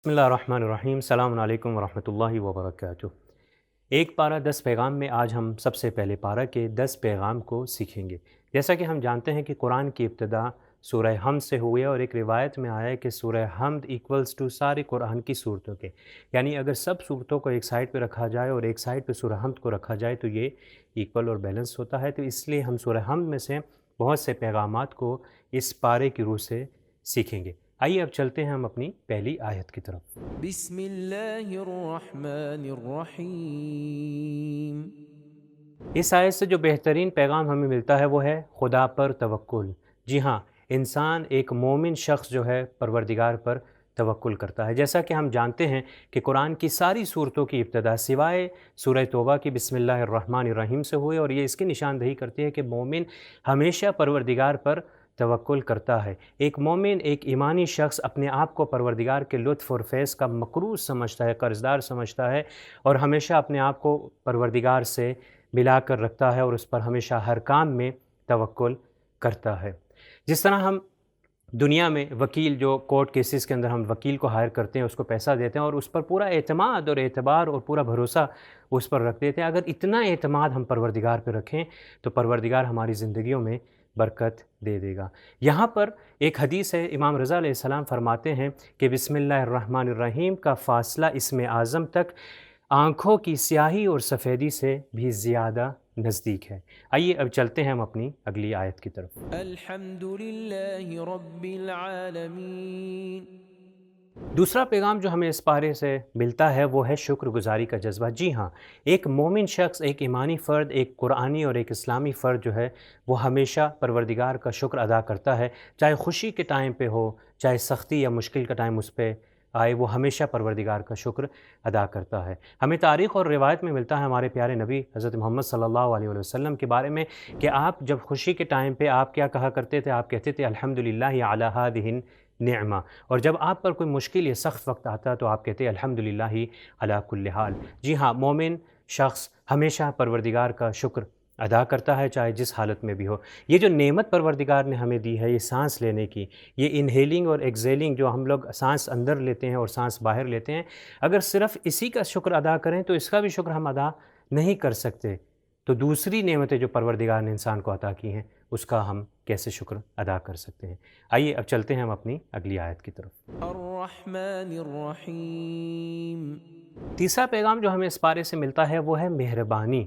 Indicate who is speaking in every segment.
Speaker 1: بسم اللہ الرحمن الرحیم، السلام علیکم ورحمۃ اللہ وبرکاتہ۔ ایک پارہ 10 پیغام میں آج ہم سب سے پہلے پارہ کے 10 پیغام کو سیکھیں گے۔ جیسا کہ ہم جانتے ہیں کہ قرآن کی ابتدا سورہ حمد سے ہوئی ہے، اور ایک روایت میں آیا ہے کہ سورہ حمد ایکولز ٹو سارے قرآن کی صورتوں کے، یعنی اگر سب صورتوں کو ایک سائڈ پہ رکھا جائے اور ایک سائڈ پہ سورہ حمد کو رکھا جائے تو یہ ایکول اور بیلنس ہوتا ہے۔ تو اس لیے ہم سورہ حمد میں سے بہت سے پیغامات کو اس پارے کی روح سے سیکھیں گے۔ آئیے اب چلتے ہیں ہم اپنی پہلی آیت کی طرف۔
Speaker 2: بسم اللہ الرحمن الرحیم۔
Speaker 1: اس آیت سے جو بہترین پیغام ہمیں ملتا ہے وہ ہے خدا پر توکل۔ جی ہاں، انسان ایک مومن شخص جو ہے پروردگار پر توکل کرتا ہے۔ جیسا کہ ہم جانتے ہیں کہ قرآن کی ساری صورتوں کی ابتدا سوائے سورہ توبہ کی بسم اللہ الرحمن الرحیم سے ہوئے، اور یہ اس کی نشاندہی کرتی ہے کہ مومن ہمیشہ پروردگار پر توکل کرتا ہے۔ ایک مومن، ایک ایمانی شخص اپنے آپ کو پروردگار کے لطف اور فیض کا مقروض سمجھتا ہے، قرضدار سمجھتا ہے، اور ہمیشہ اپنے آپ کو پروردگار سے ملا کر رکھتا ہے اور اس پر ہمیشہ ہر کام میں توکل کرتا ہے۔ جس طرح ہم دنیا میں وکیل، جو کورٹ کیسز کے اندر ہم وکیل کو ہائر کرتے ہیں، اس کو پیسہ دیتے ہیں اور اس پر پورا اعتماد اور اعتبار اور پورا بھروسہ اس پر رکھ دیتے ہیں، اگر اتنا اعتماد ہم پروردگار پہ رکھیں تو پروردگار ہماری زندگیوں میں برکت دے دے گا۔ یہاں پر ایک حدیث ہے، امام رضا علیہ السلام فرماتے ہیں کہ بسم اللہ الرحمن الرحیم کا فاصلہ اسم اعظم تک آنکھوں کی سیاہی اور سفیدی سے بھی زیادہ نزدیک ہے۔ آئیے اب چلتے ہیں ہم اپنی اگلی آیت کی طرف۔
Speaker 2: الحمد للہ رب العالمین۔
Speaker 1: دوسرا پیغام جو ہمیں اس پارے سے ملتا ہے وہ ہے شکر گزاری کا جذبہ۔ جی ہاں، ایک مومن شخص، ایک ایمانی فرد، ایک قرآنی اور ایک اسلامی فرد جو ہے وہ ہمیشہ پروردگار کا شکر ادا کرتا ہے، چاہے خوشی کے ٹائم پہ ہو، چاہے سختی یا مشکل کا ٹائم اس پہ آئے، وہ ہمیشہ پروردگار کا شکر ادا کرتا ہے۔ ہمیں تاریخ اور روایت میں ملتا ہے ہمارے پیارے نبی حضرت محمد صلی اللہ علیہ وسلم کے بارے میں کہ آپ جب خوشی کے ٹائم پہ آپ کیا کہا کرتے تھے؟ آپ کہتے تھے الحمدللہ علی ہذہ النعمہ، اور جب آپ پر کوئی مشکل یا سخت وقت آتا تو آپ کہتے الحمدللہ علی کل حال۔ جی ہاں، مومن شخص ہمیشہ پروردگار کا شکر ادا کرتا ہے، چاہے جس حالت میں بھی ہو۔ یہ جو نعمت پروردگار نے ہمیں دی ہے، یہ سانس لینے کی، یہ انہیلنگ اور ایکزیلنگ، جو ہم لوگ سانس اندر لیتے ہیں اور سانس باہر لیتے ہیں، اگر صرف اسی کا شکر ادا کریں تو اس کا بھی شکر ہم ادا نہیں کر سکتے، تو دوسری نعمتیں جو پروردگار نے انسان کو عطا کی ہیں اس کا ہم کیسے شکر ادا کر سکتے ہیں؟ آئیے اب چلتے ہیں ہم اپنی اگلی آیت کی طرف۔
Speaker 2: الرحمن الرحیم۔
Speaker 1: تیسرا پیغام جو ہمیں اس پارے سے ملتا ہے وہ ہے مہربانی،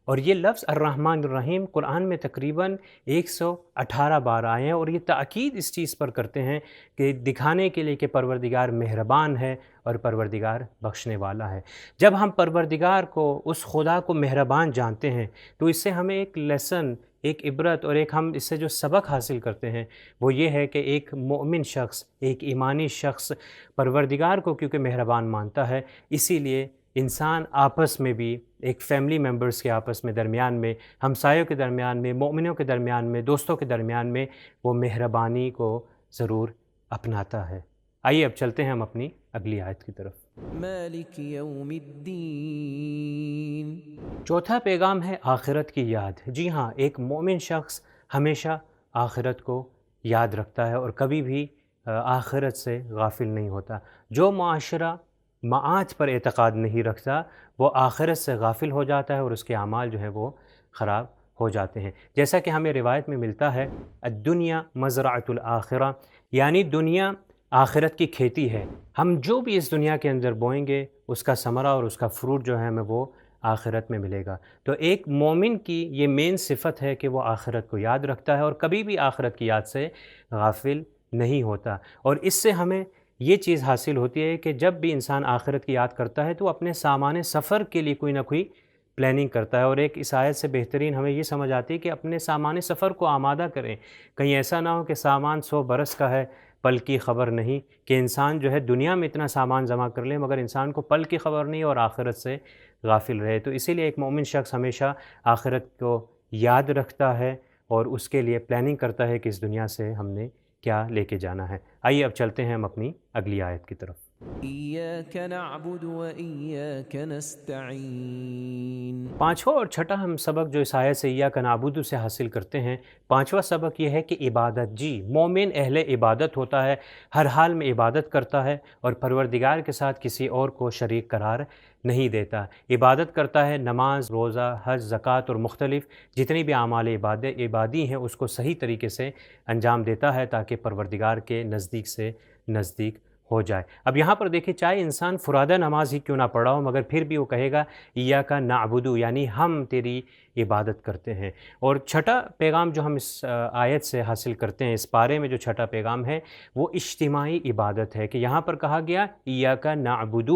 Speaker 1: اور یہ لفظ الرحمن الرحیم قرآن میں تقریباً 118 بار آئے ہیں، اور یہ تاکید اس چیز پر کرتے ہیں کہ دکھانے کے لیے کہ پروردگار مہربان ہے اور پروردگار بخشنے والا ہے۔ جب ہم پروردگار کو، اس خدا کو مہربان جانتے ہیں تو اس سے ہمیں ایک لیسن، ایک عبرت اور ایک ہم اس سے جو سبق حاصل کرتے ہیں وہ یہ ہے کہ ایک مومن شخص، ایک ایمانی شخص پروردگار کو کیونکہ مہربان مانتا ہے، اسی لیے انسان آپس میں بھی، ایک فیملی ممبرز کے آپس میں، درمیان میں، ہمسایوں کے درمیان میں، مومنوں کے درمیان میں، دوستوں کے درمیان میں وہ مہربانی کو ضرور اپناتا ہے۔ آئیے اب چلتے ہیں ہم اپنی اگلی آیت کی طرف۔
Speaker 2: مالک یوم الدین۔
Speaker 1: چوتھا پیغام ہے آخرت کی یاد۔ جی ہاں، ایک مومن شخص ہمیشہ آخرت کو یاد رکھتا ہے اور کبھی بھی آخرت سے غافل نہیں ہوتا۔ جو معاشرہ معاد پر اعتقاد نہیں رکھتا وہ آخرت سے غافل ہو جاتا ہے اور اس کے اعمال جو ہیں وہ خراب ہو جاتے ہیں۔ جیسا کہ ہمیں روایت میں ملتا ہے الدنیا مزرعۃ الآخرہ، یعنی دنیا آخرت کی کھیتی ہے، ہم جو بھی اس دنیا کے اندر بوئیں گے اس کا ثمرہ اور اس کا فروٹ جو ہے ہمیں وہ آخرت میں ملے گا۔ تو ایک مومن کی یہ مین صفت ہے کہ وہ آخرت کو یاد رکھتا ہے اور کبھی بھی آخرت کی یاد سے غافل نہیں ہوتا، اور اس سے ہمیں یہ چیز حاصل ہوتی ہے کہ جب بھی انسان آخرت کی یاد کرتا ہے تو اپنے سامان سفر کے لیے کوئی نہ کوئی پلاننگ کرتا ہے، اور ایک اس آیت سے بہترین ہمیں یہ سمجھ آتی ہے کہ اپنے سامان سفر کو آمادہ کریں، کہیں ایسا نہ ہو کہ سامان 100 برس کا ہے پل کی خبر نہیں، کہ انسان جو ہے دنیا میں اتنا سامان جمع کر لے مگر انسان کو پل کی خبر نہیں اور آخرت سے غافل رہے۔ تو اسی لیے ایک مومن شخص ہمیشہ آخرت کو یاد رکھتا ہے اور اس کے لیے پلاننگ کرتا ہے کہ اس دنیا سے ہم نے کیا لے کے جانا ہے۔ آئیے اب چلتے ہیں ہم اپنی اگلی آیت کی طرف۔
Speaker 2: إياك نعبد وإياك نستعين.
Speaker 1: پانچواں اور چھٹا ہم سبق جو اس آیت سے ایاک نعبد سے حاصل کرتے ہیں، پانچواں سبق یہ ہے کہ عبادت، جی مومن اہل عبادت ہوتا ہے، ہر حال میں عبادت کرتا ہے اور پروردگار کے ساتھ کسی اور کو شریک قرار نہیں دیتا، عبادت کرتا ہے، نماز، روزہ، حج، زکوٰۃ اور مختلف جتنی بھی اعمال عبادی ہیں اس کو صحیح طریقے سے انجام دیتا ہے تاکہ پروردگار کے نزدیک سے نزدیک ہو جائے۔ اب یہاں پر دیکھیں، چاہے انسان فرادہ نماز ہی کیوں نہ پڑھا ہو مگر پھر بھی وہ کہے گا ایاک نعبد، یعنی ہم تیری عبادت کرتے ہیں۔ اور چھٹا پیغام جو ہم اس آیت سے حاصل کرتے ہیں، اس پارے میں جو چھٹا پیغام ہے وہ اجتماعی عبادت ہے، کہ یہاں پر کہا گیا ایاک نعبد،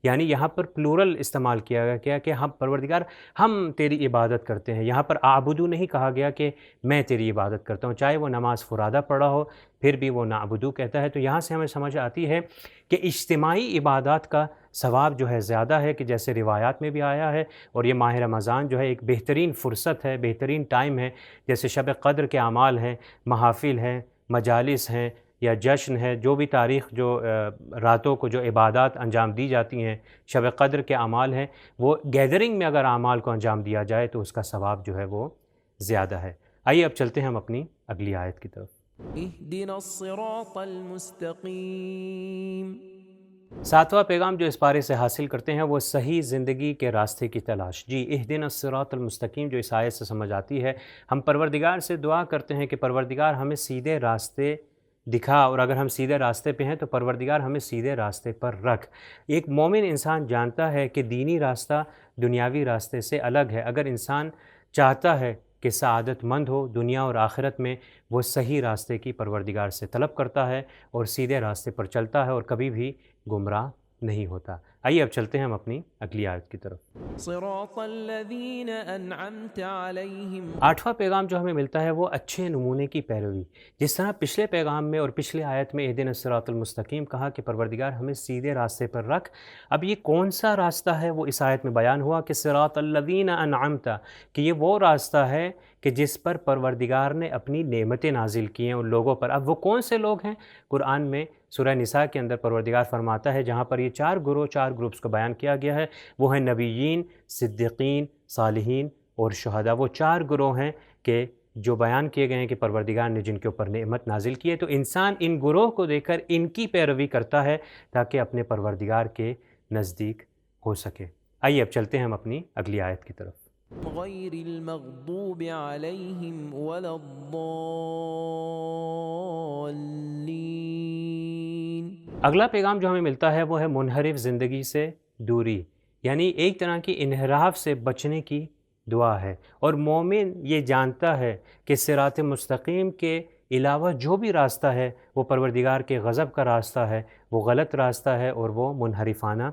Speaker 1: یعنی یہاں پر پلورل استعمال کیا گیا کہ ہم پروردگار ہم تیری عبادت کرتے ہیں، یہاں پر اعبدو نہیں کہا گیا کہ میں تیری عبادت کرتا ہوں، چاہے وہ نماز فرادہ پڑھا ہو پھر بھی وہ نعبدو کہتا ہے۔ تو یہاں سے ہمیں سمجھ آتی ہے کہ اجتماعی عبادات کا ثواب جو ہے زیادہ ہے، کہ جیسے روایات میں بھی آیا ہے، اور یہ ماہ رمضان جو ہے ایک بہترین فرصت ہے، بہترین ٹائم ہے، جیسے شب قدر کے اعمال ہیں، محافل ہیں، مجالس ہیں یا جشن ہے، جو بھی تاریخ جو راتوں کو جو عبادات انجام دی جاتی ہیں، شب قدر کے اعمال ہیں، وہ گیدرنگ میں اگر اعمال کو انجام دیا جائے تو اس کا ثواب جو ہے وہ زیادہ ہے۔ آئیے اب چلتے ہیں ہم اپنی اگلی آیت کی طرف۔
Speaker 2: اهدنا الصراط المستقيم.
Speaker 1: ساتواں پیغام جو اس پارے سے حاصل کرتے ہیں وہ صحیح زندگی کے راستے کی تلاش، جی اہدنا الصراط المستقیم جو اس آیت سے سمجھ آتی ہے، ہم پروردگار سے دعا کرتے ہیں کہ پروردگار ہمیں سیدھے راستے دکھا، اور اگر ہم سیدھے راستے پہ ہیں تو پروردگار ہمیں سیدھے راستے پر رکھ۔ ایک مومن انسان جانتا ہے کہ دینی راستہ دنیاوی راستے سے الگ ہے، اگر انسان چاہتا ہے کہ سعادت مند ہو دنیا اور آخرت میں، وہ صحیح راستے کی پروردگار سے طلب کرتا ہے اور سیدھے راستے پر چلتا ہے اور کبھی بھی گمراہ نہیں ہوتا۔ آئیے اب چلتے ہیں ہم اپنی اگلی آیت کی طرف۔
Speaker 2: صراط الذين أنعمت عليهم.
Speaker 1: آٹھواں پیغام جو ہمیں ملتا ہے وہ اچھے نمونے کی پیروی، جس طرح پچھلے پیغام میں اور پچھلے آیت میں اہدنا الصراط المستقیم کہا کہ پروردگار ہمیں سیدھے راستے پر رکھ، اب یہ کون سا راستہ ہے وہ اس آیت میں بیان ہوا کہ صراط الذین انعمت، کہ یہ وہ راستہ ہے کہ جس پر پروردگار نے اپنی نعمتیں نازل کی ہیں ان لوگوں پر۔ اب وہ کون سے لوگ ہیں؟ قرآن میں سورہ نساء کے اندر پروردگار فرماتا ہے، جہاں پر یہ چار گروپس کو بیان کیا گیا ہے، وہ ہیں نبیین، صدیقین، صالحین اور شہداء۔ وہ چار گروہ ہیں کہ جو بیان کیے گئے ہیں کہ پروردگار نے جن کے اوپر نعمت نازل کی ہے، تو انسان ان گروہ کو دیکھ کر ان کی پیروی کرتا ہے تاکہ اپنے پروردگار کے نزدیک ہو سکے۔ آئیے اب چلتے ہیں ہم اپنی اگلی آیت کی طرف۔
Speaker 2: غير المغضوب عليهم ولا الضالين.
Speaker 1: اگلا پیغام جو ہمیں ملتا ہے وہ ہے منحرف زندگی سے دوری، یعنی ایک طرح کی انحراف سے بچنے کی دعا ہے، اور مومن یہ جانتا ہے کہ صراط مستقیم کے علاوہ جو بھی راستہ ہے وہ پروردگار کے غضب کا راستہ ہے، وہ غلط راستہ ہے اور وہ منحرفانہ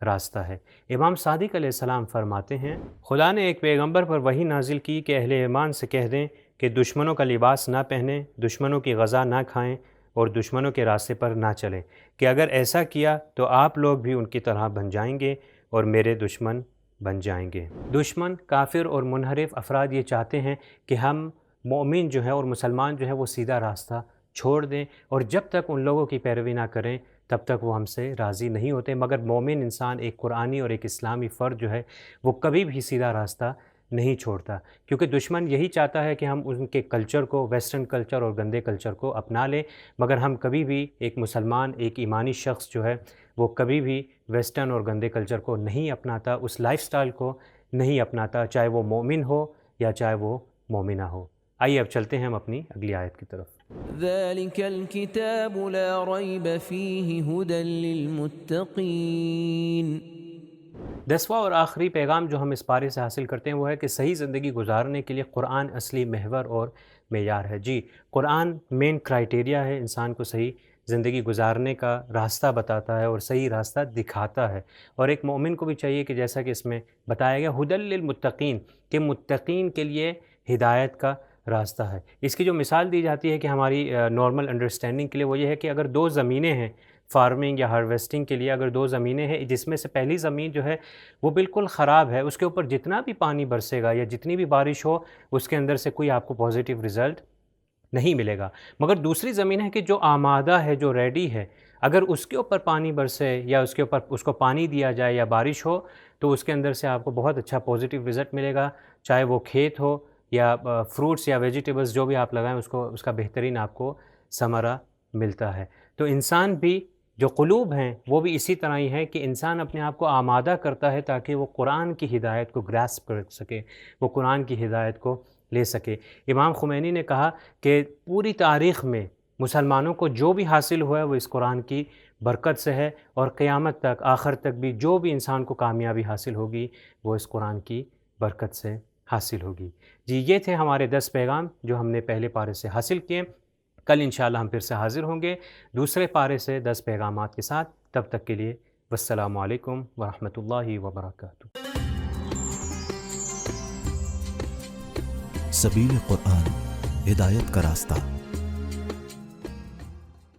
Speaker 1: راستہ ہے۔ امام صادق علیہ السلام فرماتے ہیں، خدا نے ایک پیغمبر پر وحی نازل کی کہ اہل ایمان سے کہہ دیں کہ دشمنوں کا لباس نہ پہنیں، دشمنوں کی غذا نہ کھائیں اور دشمنوں کے راستے پر نہ چلیں، کہ اگر ایسا کیا تو آپ لوگ بھی ان کی طرح بن جائیں گے اور میرے دشمن بن جائیں گے۔ دشمن، کافر اور منحرف افراد یہ چاہتے ہیں کہ ہم مومن جو ہے اور مسلمان جو ہے وہ سیدھا راستہ چھوڑ دیں، اور جب تک ان لوگوں کی پیروی نہ کریں تب تک وہ ہم سے راضی نہیں ہوتے، مگر مومن انسان ایک قرآنی اور ایک اسلامی فرد جو ہے وہ کبھی بھی سیدھا راستہ نہیں چھوڑتا، کیونکہ دشمن یہی چاہتا ہے کہ ہم ان کے کلچر کو، ویسٹرن کلچر اور گندے کلچر کو اپنا لیں، مگر ہم کبھی بھی ایک مسلمان، ایک ایمانی شخص جو ہے وہ کبھی بھی ویسٹرن اور گندے کلچر کو نہیں اپناتا، اس لائف سٹائل کو نہیں اپناتا، چاہے وہ مومن ہو یا چاہے وہ مومنہ ہو۔ آئیے اب چلتے ہیں ہم اپنی اگلی آیت کی طرف۔
Speaker 2: ذلك الكتاب لا ريب فيه هدى للمتقين.
Speaker 1: دسواں اور آخری پیغام جو ہم اس پارے سے حاصل کرتے ہیں وہ ہے کہ صحیح زندگی گزارنے کے لیے قرآن اصلی محور اور معیار ہے، جی قرآن مین کرائیٹیریا ہے، انسان کو صحیح زندگی گزارنے کا راستہ بتاتا ہے اور صحیح راستہ دکھاتا ہے، اور ایک مومن کو بھی چاہیے کہ جیسا کہ اس میں بتایا گیا ہدی للمتقین، کہ متقین کے لیے ہدایت کا راستہ ہے۔ اس کی جو مثال دی جاتی ہے کہ ہماری نارمل انڈرسٹینڈنگ کے لیے وہ یہ ہے کہ اگر دو زمینیں ہیں فارمنگ یا ہارویسٹنگ کے لیے، اگر دو زمینیں ہیں جس میں سے پہلی زمین جو ہے وہ بالکل خراب ہے، اس کے اوپر جتنا بھی پانی برسے گا یا جتنی بھی بارش ہو اس کے اندر سے کوئی آپ کو پازیٹیو رزلٹ نہیں ملے گا، مگر دوسری زمین ہے کہ جو آمادہ ہے، جو ریڈی ہے، اگر اس کے اوپر پانی برسے یا اس کے اوپر اس کو پانی دیا جائے یا بارش ہو تو اس کے اندر سے آپ کو بہت اچھا پازیٹیو رزلٹ ملے گا، چاہے وہ کھیت ہو یا فروٹس یا ویجیٹیبلز جو بھی آپ لگائیں اس کا بہترین آپ کو ثمرہ ملتا ہے۔ تو انسان بھی جو قلوب ہیں وہ بھی اسی طرح ہی ہے کہ انسان اپنے آپ کو آمادہ کرتا ہے تاکہ وہ قرآن کی ہدایت کو گراسپ کر سکے، وہ قرآن کی ہدایت کو لے سکے۔ امام خمینی نے کہا کہ پوری تاریخ میں مسلمانوں کو جو بھی حاصل ہوا ہے وہ اس قرآن کی برکت سے ہے، اور قیامت تک آخر تک بھی جو بھی انسان کو کامیابی حاصل ہوگی وہ اس قرآن کی برکت سے حاصل ہوگی۔ جی یہ تھے ہمارے 10 پیغام جو ہم نے پہلے پارے سے حاصل کیے۔ کل انشاءاللہ ہم پھر سے حاضر ہوں گے دوسرے پارے سے 10 پیغامات کے ساتھ۔ تب تک کے لیے والسلام علیکم ورحمۃ اللہ وبرکاتہ۔
Speaker 3: سبیل قرآن، ہدایت کا راستہ۔